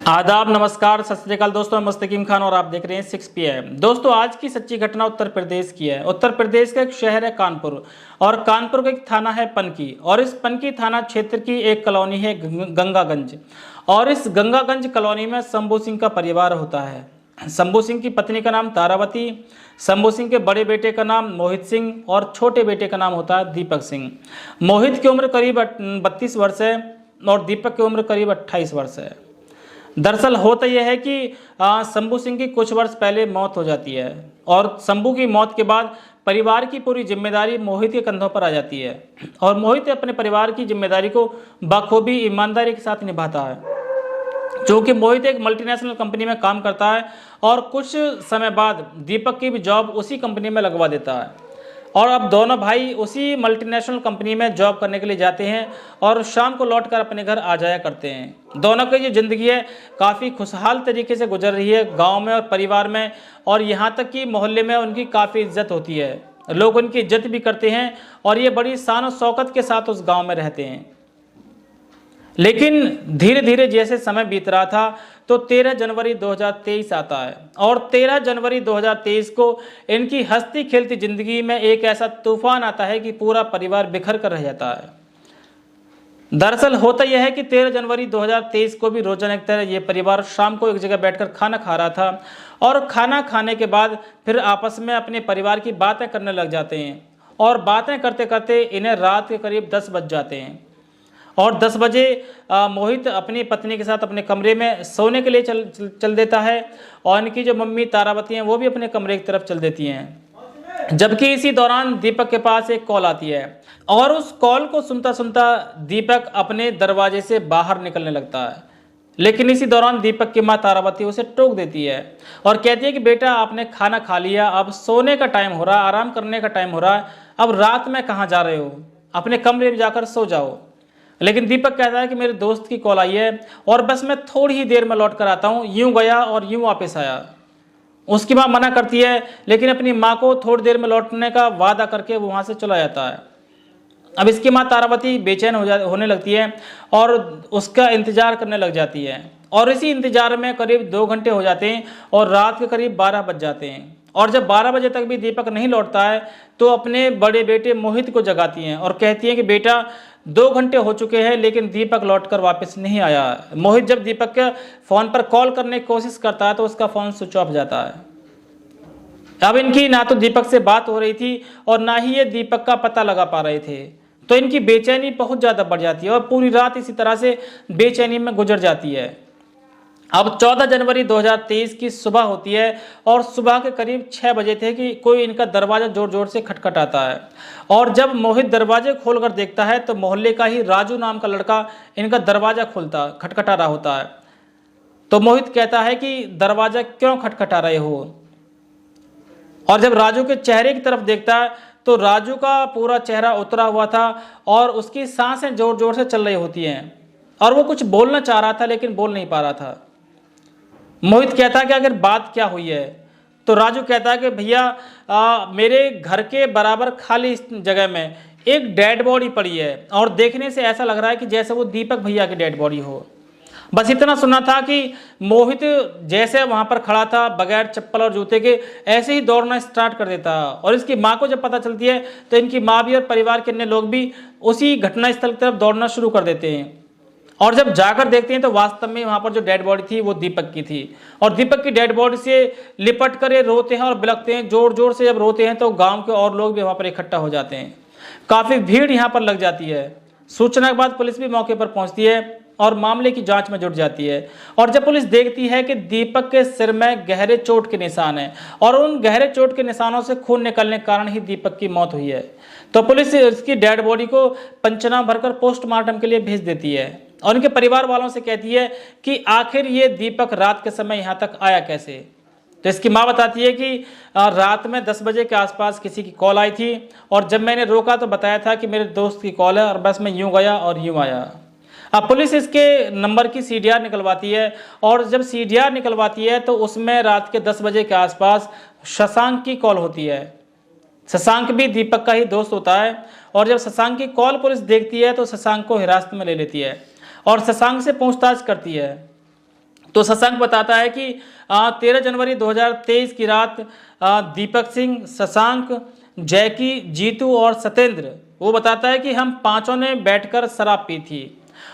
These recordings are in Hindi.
आदाब, नमस्कार, सत श्री अकाल दोस्तों। मैं मुस्तकीम खान और आप देख रहे हैं 6 PM। दोस्तों, आज की सच्ची घटना उत्तर प्रदेश की है। उत्तर प्रदेश का एक शहर है कानपुर और कानपुर का एक थाना है पनकी और इस पनकी थाना क्षेत्र की एक कॉलोनी है गंगागंज और इस गंगागंज कॉलोनी में शंभू सिंह का परिवार होता है। शंभू सिंह की पत्नी का नाम तारावती, शंभू सिंह के बड़े बेटे का नाम मोहित सिंह और छोटे बेटे का नाम होता है दीपक सिंह। मोहित की उम्र करीब 32 वर्ष है और दीपक की उम्र करीब 28 वर्ष है। दरअसल होता यह है कि शंभू सिंह की कुछ वर्ष पहले मौत हो जाती है और शंभू की मौत के बाद परिवार की पूरी जिम्मेदारी मोहित के कंधों पर आ जाती है और मोहित अपने परिवार की जिम्मेदारी को बखूबी ईमानदारी के साथ निभाता है। क्योंकि मोहित एक मल्टीनेशनल कंपनी में काम करता है और कुछ समय बाद दीपक की भी जॉब उसी कंपनी में लगवा देता है और अब दोनों भाई उसी मल्टीनेशनल कंपनी में जॉब करने के लिए जाते हैं और शाम को लौटकर अपने घर आ जाया करते हैं। दोनों की जो ज़िंदगी है काफ़ी खुशहाल तरीके से गुजर रही है गांव में और परिवार में, और यहाँ तक कि मोहल्ले में उनकी काफ़ी इज्जत होती है। लोग उनकी इज्जत भी करते हैं और ये बड़ी शान और शौकत के साथ उस गाँव में रहते हैं। लेकिन धीरे धीरे जैसे समय बीत रहा था तो 13 जनवरी 2023 आता है और 13 जनवरी 2023 को इनकी हंसती खेलती जिंदगी में एक ऐसा तूफान आता है कि पूरा परिवार बिखर कर रह जाता है। दरअसल होता यह है कि 13 जनवरी 2023 को भी रोजाना की तरह ये परिवार शाम को एक जगह बैठकर खाना खा रहा था और खाना खाने के बाद फिर आपस में अपने परिवार की बातें करने लग जाते हैं और बातें करते करते इन्हें रात के करीब 10 बज जाते हैं और 10 बजे मोहित अपनी पत्नी के साथ अपने कमरे में सोने के लिए चल देता है और इनकी जो मम्मी तारावती हैं वो भी अपने कमरे की तरफ चल देती हैं। जबकि इसी दौरान दीपक के पास एक कॉल आती है और उस कॉल को सुनता सुनता दीपक अपने दरवाजे से बाहर निकलने लगता है। लेकिन इसी दौरान दीपक की माँ तारावती उसे टोक देती है और कहती है कि बेटा, आपने खाना खा लिया, अब सोने का टाइम हो रहा, आराम करने का टाइम हो रहा है, अब रात में कहाँ जा रहे हो, अपने कमरे में जाकर सो जाओ। लेकिन दीपक कहता है कि मेरे दोस्त की कॉल आई है और बस मैं थोड़ी ही देर में लौट कर आता हूँ। यूं गया और यूं वापस आया। उसकी माँ मना करती है लेकिन अपनी माँ को थोड़ी देर में लौटने का वादा करके वो वहाँ से चला जाता है। अब इसकी माँ तारावती बेचैन होने लगती है और उसका इंतजार करने लग जाती है और इसी इंतजार में करीब 2 घंटे हो जाते हैं और रात के करीब 12 बज जाते हैं। और जब 12 बजे तक भी दीपक नहीं लौटता है तो अपने बड़े बेटे मोहित को जगाती हैं और कहती हैं कि बेटा, 2 घंटे हो चुके हैं लेकिन दीपक लौटकर वापस नहीं आया। मोहित जब दीपक के फ़ोन पर कॉल करने की कोशिश करता है तो उसका फ़ोन स्विच ऑफ जाता है। अब इनकी ना तो दीपक से बात हो रही थी और ना ही ये दीपक का पता लगा पा रहे थे, तो इनकी बेचैनी बहुत ज़्यादा बढ़ जाती है और पूरी रात इसी तरह से बेचैनी में गुजर जाती है। अब 14 जनवरी 2023 की सुबह होती है और सुबह के करीब 6 बजे थे कि कोई इनका दरवाज़ा जोर जोर से खटखटाता है और जब मोहित दरवाजे खोलकर देखता है तो मोहल्ले का ही राजू नाम का लड़का इनका दरवाज़ा खटखटा रहा होता है। तो मोहित कहता है कि दरवाज़ा क्यों खटखटा रहे हो, और जब राजू के चेहरे की तरफ देखता है तो राजू का पूरा चेहरा उतरा हुआ था और उसकी सांसें जोर जोर से चल रही होती हैं और वो कुछ बोलना चाह रहा था लेकिन बोल नहीं पा रहा था। मोहित कहता है कि अगर बात क्या हुई है, तो राजू कहता है कि भैया, मेरे घर के बराबर खाली जगह में एक डेड बॉडी पड़ी है और देखने से ऐसा लग रहा है कि जैसे वो दीपक भैया की डेड बॉडी हो। बस इतना सुना था कि मोहित जैसे वहां पर खड़ा था बगैर चप्पल और जूते के ऐसे ही दौड़ना स्टार्ट कर देता और इसकी माँ को जब पता चलती है तो इनकी माँ भी और परिवार के अन्य लोग भी उसी घटनास्थल की तरफ दौड़ना शुरू कर देते हैं और जब जाकर देखते हैं तो वास्तव में वहां पर जो डेड बॉडी थी वो दीपक की थी और दीपक की डेड बॉडी से लिपट कर ये रोते हैं और बिलखते हैं। जोर जोर से जब रोते हैं तो गांव के और लोग भी वहां पर इकट्ठा हो जाते हैं। काफ़ी भीड़ यहाँ पर लग जाती है। सूचना के बाद पुलिस भी मौके पर पहुंचती है और मामले की जांच में जुट जाती है और जब पुलिस देखती है कि दीपक के सिर में गहरे चोट के निशान हैं और उन गहरे चोट के निशानों से खून निकलने के कारण ही दीपक की मौत हुई है, तो पुलिस इसकी डेड बॉडी को पंचनामा भरकर पोस्टमार्टम के लिए भेज देती है और उनके परिवार वालों से कहती है कि आखिर ये दीपक रात के समय यहाँ तक आया कैसे। तो इसकी माँ बताती है कि रात में 10 बजे के आसपास किसी की कॉल आई थी और जब मैंने रोका तो बताया था कि मेरे दोस्त की कॉल है और बस मैं यूं गया और यूं आया। अब पुलिस इसके नंबर की CDR निकलवाती है और जब CDR निकलवाती है तो उसमें रात के 10 बजे के आसपास शशांक की कॉल होती है। शशांक भी दीपक का ही दोस्त होता है और जब शशांक की कॉल पुलिस देखती है तो शशांक को हिरासत में ले लेती है और शशांक से पूछताछ करती है तो शशांक बताता है कि 13 जनवरी 2023 की रात दीपक सिंह, शशांक, जैकी, जीतू और सत्येंद्र, वो बताता है कि हम पांचों ने बैठकर शराब पी थी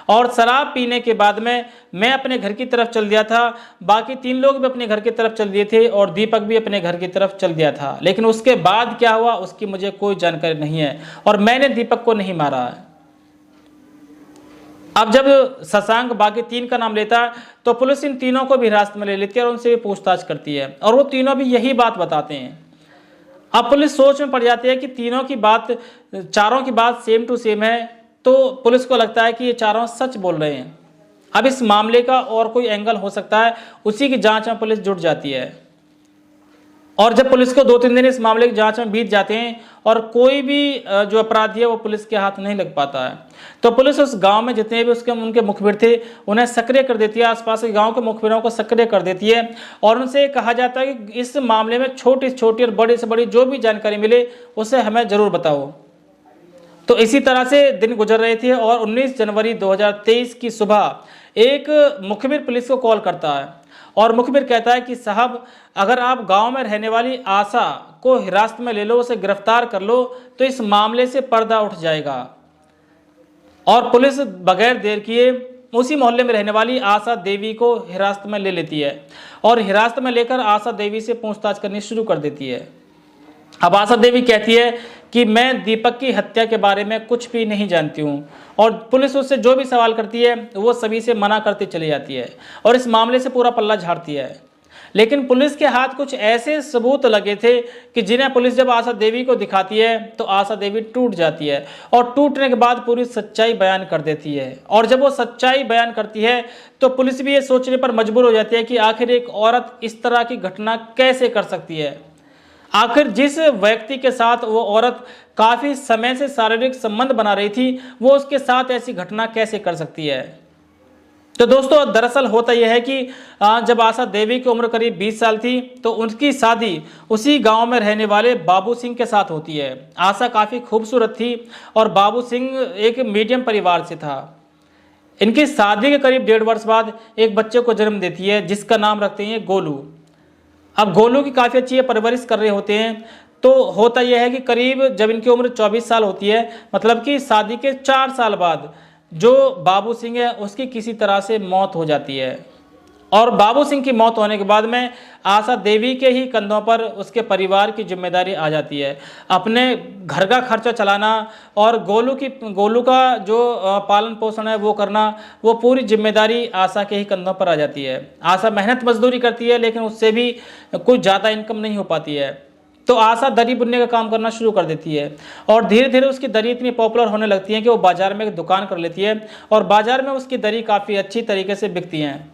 और शराब पीने के बाद में मैं अपने घर की तरफ चल दिया था। बाकी 3 लोग भी अपने घर की तरफ चल दिए थे और दीपक भी अपने घर की तरफ चल दिया था। लेकिन उसके बाद क्या हुआ उसकी मुझे कोई जानकारी नहीं है और मैंने दीपक को नहीं मारा है। अब जब शशांक बाकी 3 का नाम लेता है तो पुलिस इन तीनों को भी हिरासत में ले लेती है और उनसे पूछताछ करती है और वो तीनों भी यही बात बताते हैं। अब पुलिस सोच में पड़ जाती है कि चारों की बात सेम टू सेम है, तो पुलिस को लगता है कि ये चारों सच बोल रहे हैं। अब इस मामले का और कोई एंगल हो सकता है, उसी की जांच में पुलिस जुट जाती है। और जब पुलिस को 2-3 दिन इस मामले की जांच में बीत जाते हैं और कोई भी जो अपराधी है वो पुलिस के हाथ नहीं लग पाता है, तो पुलिस उस गांव में जितने भी उनके मुखबिर थे उन्हें सक्रिय कर देती है, आसपास के गांव के मुखबिरों को सक्रिय कर देती है और उनसे कहा जाता है कि इस मामले में छोटी से छोटी और बड़ी से बड़ी जो भी जानकारी मिले उसे हमें जरूर बताओ। तो इसी तरह से दिन गुजर रहे थे और 19 जनवरी 2023 की सुबह एक मुखबिर पुलिस को कॉल करता है और मुखबिर कहता है कि साहब, अगर आप गांव में रहने वाली आशा को हिरासत में ले लो, उसे गिरफ्तार कर लो तो इस मामले से पर्दा उठ जाएगा। और पुलिस बगैर देर किए उसी मोहल्ले में रहने वाली आशा देवी को हिरासत में ले लेती है और हिरासत में लेकर आशा देवी से पूछताछ करनी शुरू कर देती है। अब आशा देवी कहती है कि मैं दीपक की हत्या के बारे में कुछ भी नहीं जानती हूँ और पुलिस उससे जो भी सवाल करती है वो सभी से मना करती चली जाती है और इस मामले से पूरा पल्ला झाड़ती है। लेकिन पुलिस के हाथ कुछ ऐसे सबूत लगे थे कि जिन्हें पुलिस जब आशा देवी को दिखाती है तो आशा देवी टूट जाती है और टूटने के बाद पूरी सच्चाई बयान कर देती है। और जब वो सच्चाई बयान करती है तो पुलिस भी ये सोचने पर मजबूर हो जाती है कि आखिर एक औरत इस तरह की घटना कैसे कर सकती है। आखिर जिस व्यक्ति के साथ वो औरत काफी समय से शारीरिक संबंध बना रही थी वो उसके साथ ऐसी घटना कैसे कर सकती है। तो दोस्तों, दरअसल होता यह है कि जब आशा देवी की उम्र करीब 20 साल थी तो उनकी शादी उसी गांव में रहने वाले बाबू सिंह के साथ होती है। आशा काफी खूबसूरत थी और बाबू सिंह एक मीडियम परिवार से था। इनकी शादी के करीब 1.5 वर्ष बाद एक बच्चे को जन्म देती है जिसका नाम रखते हैं गोलू। अब गोलू की काफ़ी अच्छी परवरिश कर रहे होते हैं। तो होता यह है कि करीब जब इनकी उम्र 24 साल होती है, मतलब कि शादी के 4 साल बाद जो बाबू सिंह है उसकी किसी तरह से मौत हो जाती है और बाबू सिंह की मौत होने के बाद में आशा देवी के ही कंधों पर उसके परिवार की जिम्मेदारी आ जाती है। अपने घर का खर्चा चलाना और गोलू का जो पालन पोषण है वो करना, वो पूरी जिम्मेदारी आशा के ही कंधों पर आ जाती है। आशा मेहनत मजदूरी करती है लेकिन उससे भी कुछ ज़्यादा इनकम नहीं हो पाती है। तो आशा दरी बुनने का काम करना शुरू कर देती है और धीरे धीरे उसकी दरी इतनी पॉपुलर होने लगती है कि वो बाजार में एक दुकान कर लेती है और बाजार में उसकी दरी काफ़ी अच्छी तरीके से बिकती हैं।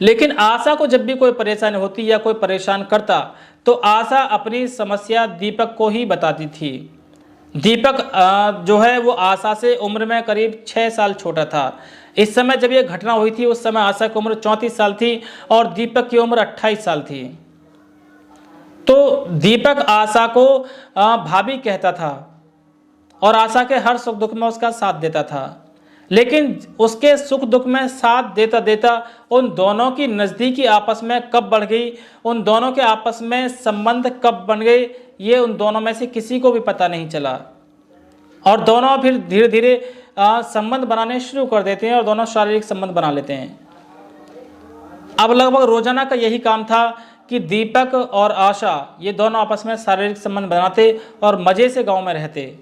लेकिन आशा को जब भी कोई परेशानी होती या कोई परेशान करता तो आशा अपनी समस्या दीपक को ही बताती थी। दीपक जो है वो आशा से उम्र में करीब 6 साल छोटा था। इस समय जब ये घटना हुई थी उस समय आशा की उम्र 34 साल थी और दीपक की उम्र 28 साल थी। तो दीपक आशा को भाभी कहता था और आशा के हर सुख दुख में उसका साथ देता था। लेकिन उसके सुख दुख में साथ देता देता उन दोनों की नज़दीकी आपस में कब बढ़ गई, उन दोनों के आपस में संबंध कब बन गए, ये उन दोनों में से किसी को भी पता नहीं चला। और दोनों फिर धीरे धीरे संबंध बनाने शुरू कर देते हैं और दोनों शारीरिक संबंध बना लेते हैं। अब लगभग रोजाना का यही काम था कि दीपक और आशा ये दोनों आपस में शारीरिक संबंध बनाते और मज़े से गाँव में रहते।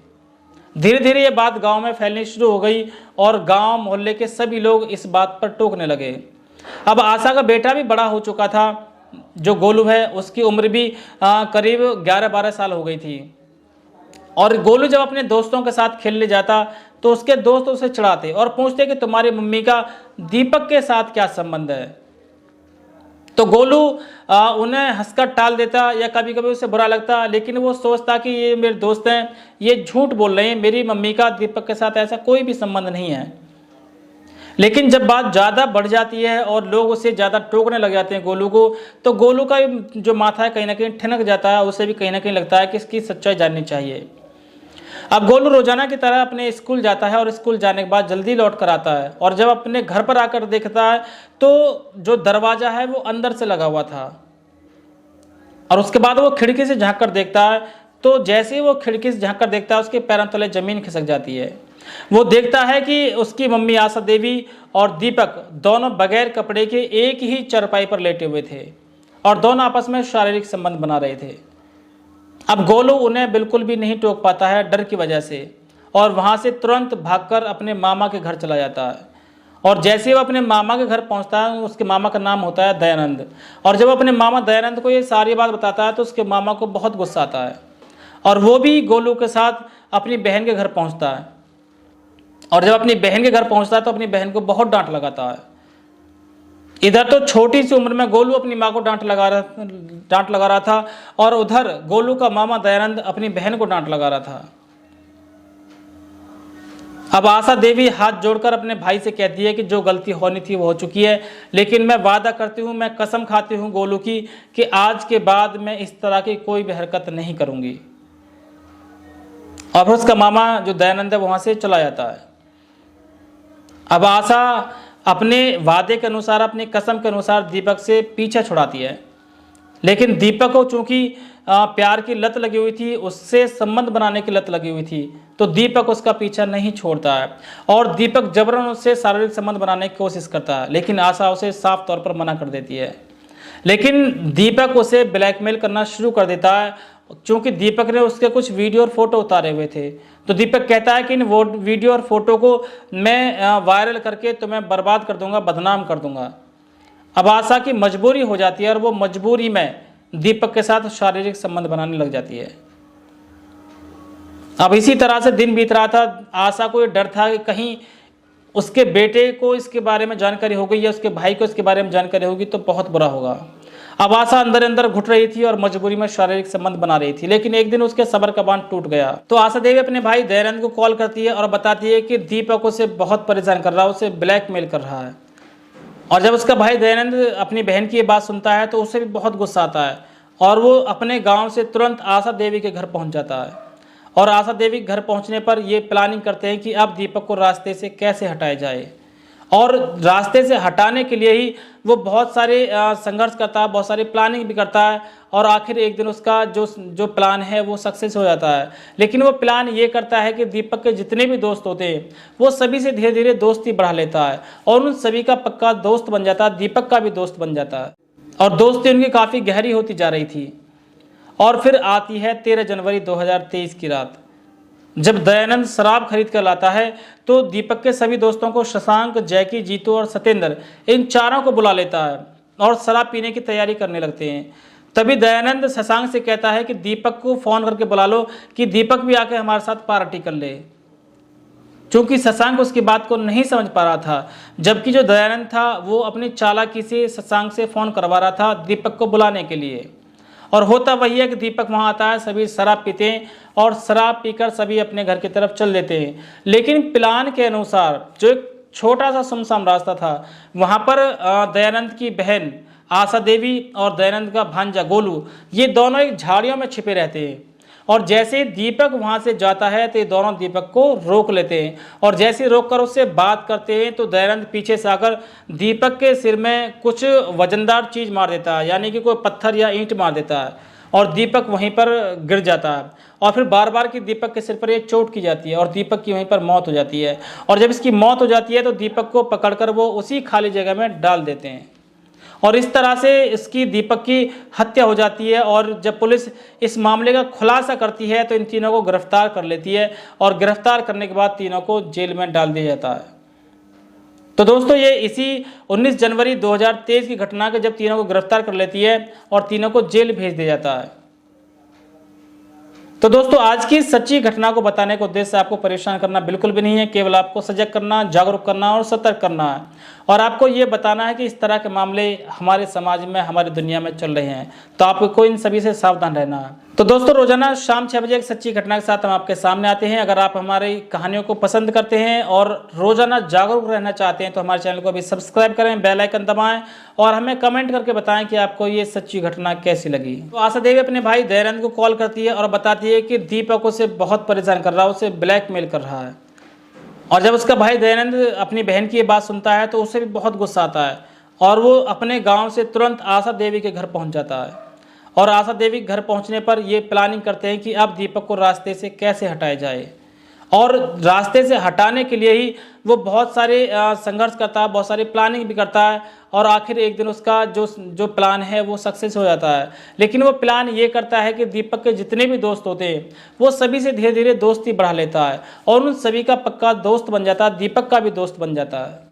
धीरे धीरे ये बात गांव में फैलनी शुरू हो गई और गांव मोहल्ले के सभी लोग इस बात पर टोकने लगे। अब आशा का बेटा भी बड़ा हो चुका था, जो गोलू है उसकी उम्र भी करीब 11-12 साल हो गई थी। और गोलू जब अपने दोस्तों के साथ खेलने जाता तो उसके दोस्त उसे चिढ़ाते और पूछते कि तुम्हारी मम्मी का दीपक के साथ क्या संबंध है। तो गोलू उन्हें हंसकर टाल देता या कभी कभी उसे बुरा लगता, लेकिन वो सोचता कि ये मेरे दोस्त हैं, ये झूठ बोल रहे हैं, मेरी मम्मी का दीपक के साथ ऐसा कोई भी संबंध नहीं है। लेकिन जब बात ज़्यादा बढ़ जाती है और लोग उसे ज़्यादा टोकने लग जाते हैं गोलू को, तो गोलू का जो माथा है कहीं ना कहीं ठिनक जाता है, उसे भी कहीं ना कहीं लगता है कि इसकी सच्चाई जाननी चाहिए। अब गोलू रोजाना की तरह अपने स्कूल जाता है और स्कूल जाने के बाद जल्दी लौट कर आता है और जब अपने घर पर आकर देखता है तो जो दरवाजा है वो अंदर से लगा हुआ था और उसके बाद वो खिड़की से झांक कर देखता है तो जैसे ही वो खिड़की से झांक कर देखता है उसके पैरों तले जमीन खिसक जाती है। वो देखता है कि उसकी मम्मी आशा देवी और दीपक दोनों बगैर कपड़े के एक ही चारपाई पर लेटे हुए थे और दोनों आपस में शारीरिक संबंध बना रहे थे। अब गोलू उन्हें बिल्कुल भी नहीं टोक पाता है डर की वजह से और वहां से तुरंत भागकर अपने मामा के घर चला जाता है और जैसे वो अपने मामा के घर पहुंचता है उसके मामा का नाम होता है दयानंद और जब अपने मामा दयानंद को ये सारी बात बताता है तो उसके मामा को बहुत गुस्सा आता है और वो भी गोलू के साथ अपनी बहन के घर पहुंचता है और जब अपनी बहन के घर पहुंचता है तो अपनी बहन को बहुत डांट लगाता है। इधर तो छोटी सी उम्र में गोलू अपनी माँ को डांट लगा रहा था और उधर गोलू का मामा दयानंद अपनी बहन को डांट लगा रहा था। अब आशा देवी हाथ जोड़कर अपने भाई से कहती है कि जो गलती होनी थी वो हो चुकी है, लेकिन मैं वादा करती हूँ, मैं कसम खाती हूँ गोलू की कि आज के बाद मैं इस तरह की कोई भी हरकत नहीं करूँगी। और फिर उसका मामा जो दयानंद है वहाँ से चला जाता है। अब आशा अपने वादे के अनुसार, अपनी कसम के अनुसार दीपक से पीछा छुड़ाती है, लेकिन दीपक को चूंकि प्यार की लत लगी हुई थी, उससे संबंध बनाने की लत लगी हुई थी, तो दीपक उसका पीछा नहीं छोड़ता है और दीपक जबरन उससे शारीरिक संबंध बनाने की कोशिश करता है, लेकिन आशा उसे साफ तौर पर मना कर देती है। लेकिन दीपक उसे ब्लैकमेल करना शुरू कर देता है, क्योंकि दीपक ने उसके कुछ वीडियो और फोटो उतारे हुए थे। तो दीपक कहता है कि इन वीडियो और फोटो को मैं वायरल करके तुम्हें बर्बाद कर दूंगा, बदनाम कर दूंगा। अब आशा की मजबूरी हो जाती है और वो मजबूरी में दीपक के साथ शारीरिक संबंध बनाने लग जाती है। अब इसी तरह से दिन बीत रहा था। आशा को ये डर था कि कहीं उसके बेटे को इसके बारे में जानकारी हो गई या उसके भाई को इसके बारे में जानकारी होगी तो बहुत बुरा होगा। अब आशा अंदर अंदर घुट रही थी और मजबूरी में शारीरिक संबंध बना रही थी, लेकिन एक दिन उसके सब्र का बांध टूट गया। तो आशा देवी अपने भाई दयानंद को कॉल करती है और बताती है कि दीपक उसे बहुत परेशान कर रहा है, उसे ब्लैकमेल कर रहा है। और जब उसका भाई दयानंद अपनी बहन की ये बात सुनता है तो उसे भी बहुत गुस्सा आता है और वो अपने गांव से तुरंत आशा देवी के घर पहुंच जाता है। और आशा देवी घर पहुंचने पर ये प्लानिंग करते हैं कि अब दीपक को रास्ते से कैसे हटाया जाए, और रास्ते से हटाने के लिए ही वो बहुत सारे संघर्ष करता है, बहुत सारी प्लानिंग भी करता है और आखिर एक दिन उसका जो प्लान है वो सक्सेस हो जाता है। लेकिन वो प्लान ये करता है कि दीपक के जितने भी दोस्त होते हैं वो सभी से धीरे धीरे दोस्ती बढ़ा लेता है और उन सभी का पक्का दोस्त बन जाता है, दीपक का भी दोस्त बन जाता है और दोस्ती उनकी काफ़ी गहरी होती जा रही थी। और फिर आती है 13 जनवरी 2023 की रात, जब दयानंद शराब खरीद कर लाता है तो दीपक के सभी दोस्तों को, शशांक, जैकी, जीतू और सत्येंद्र, इन चारों को बुला लेता है और शराब पीने की तैयारी करने लगते हैं। तभी दयानंद शशांक से कहता है कि दीपक को फ़ोन करके बुला लो कि दीपक भी आके हमारे साथ पार्टी कर ले, क्योंकि शशांक उसकी बात को नहीं समझ पा रहा था, जबकि जो दयानंद था वो अपनी चालाकी से शशांक से फ़ोन करवा रहा था दीपक को बुलाने के लिए। और होता वही है कि दीपक वहाँ आता है, सभी शराब पीते हैं और शराब पीकर सभी अपने घर की तरफ चल देते हैं। लेकिन प्लान के अनुसार जो एक छोटा सा सुनसान रास्ता था वहाँ पर दयानंद की बहन आशा देवी और दयानंद का भांजा गोलू, ये दोनों एक झाड़ियों में छिपे रहते हैं और जैसे दीपक वहाँ से जाता है तो ये दोनों दीपक को रोक लेते हैं और जैसे रोककर उससे बात करते हैं तो दयानंद पीछे से आकर दीपक के सिर में कुछ वजनदार चीज़ मार देता है, यानी कि कोई पत्थर या ईंट मार देता है और दीपक वहीं पर गिर जाता है और फिर बार बार की दीपक के सिर पर एक चोट की जाती है और दीपक की वहीं पर मौत हो जाती है। और जब इसकी मौत हो जाती है तो दीपक को पकड़कर वो उसी खाली जगह में डाल देते हैं और इस तरह से इसकी दीपक की हत्या हो जाती है। और जब पुलिस इस मामले का खुलासा करती है तो इन तीनों को गिरफ्तार कर लेती है और गिरफ्तार करने के बाद तीनों को जेल में डाल दिया जाता है। तो दोस्तों ये इसी 19 जनवरी 2023 की घटना के जब तीनों को गिरफ्तार कर लेती है और तीनों को जेल भेज दिया जाता है। तो दोस्तों आज की सच्ची घटना को बताने का उद्देश्य आपको परेशान करना बिल्कुल भी नहीं है, केवल आपको सजग करना, जागरूक करना और सतर्क करना है और आपको ये बताना है कि इस तरह के मामले हमारे समाज में, हमारी दुनिया में चल रहे हैं, तो आपको इन सभी से सावधान रहना है। तो दोस्तों रोजाना शाम 6 बजे एक सच्ची घटना के साथ हम आपके सामने आते हैं। अगर आप हमारी कहानियों को पसंद करते हैं और रोजाना जागरूक रहना चाहते हैं तो हमारे चैनल को अभी सब्सक्राइब करें, बेल आइकन दबाएं और हमें कमेंट करके बताएं कि आपको ये सच्ची घटना कैसी लगी। तो आशा देवी अपने भाई दयानंद को कॉल करती है और बताती है कि दीपक उसे बहुत परेशान कर रहा है, उसे ब्लैकमेल कर रहा है। और जब उसका भाई दयानंद अपनी बहन की ये बात सुनता है तो उसे भी बहुत गुस्सा आता है और वो अपने गाँव से तुरंत आशा देवी के घर पहुँच जाता है। और आशा देवी घर पहुंचने पर ये प्लानिंग करते हैं कि अब दीपक को रास्ते से कैसे हटाया जाए। और रास्ते से हटाने के लिए ही वो बहुत सारे संघर्ष करता है, बहुत सारी प्लानिंग भी करता है और आखिर एक दिन उसका जो प्लान है वो सक्सेस हो जाता है। लेकिन वो प्लान ये करता है कि दीपक के जितने भी दोस्त होते हैं वो सभी से धीरे धीरे दोस्ती बढ़ा लेता है और उन सभी का पक्का दोस्त बन जाता है, दीपक का भी दोस्त बन जाता है।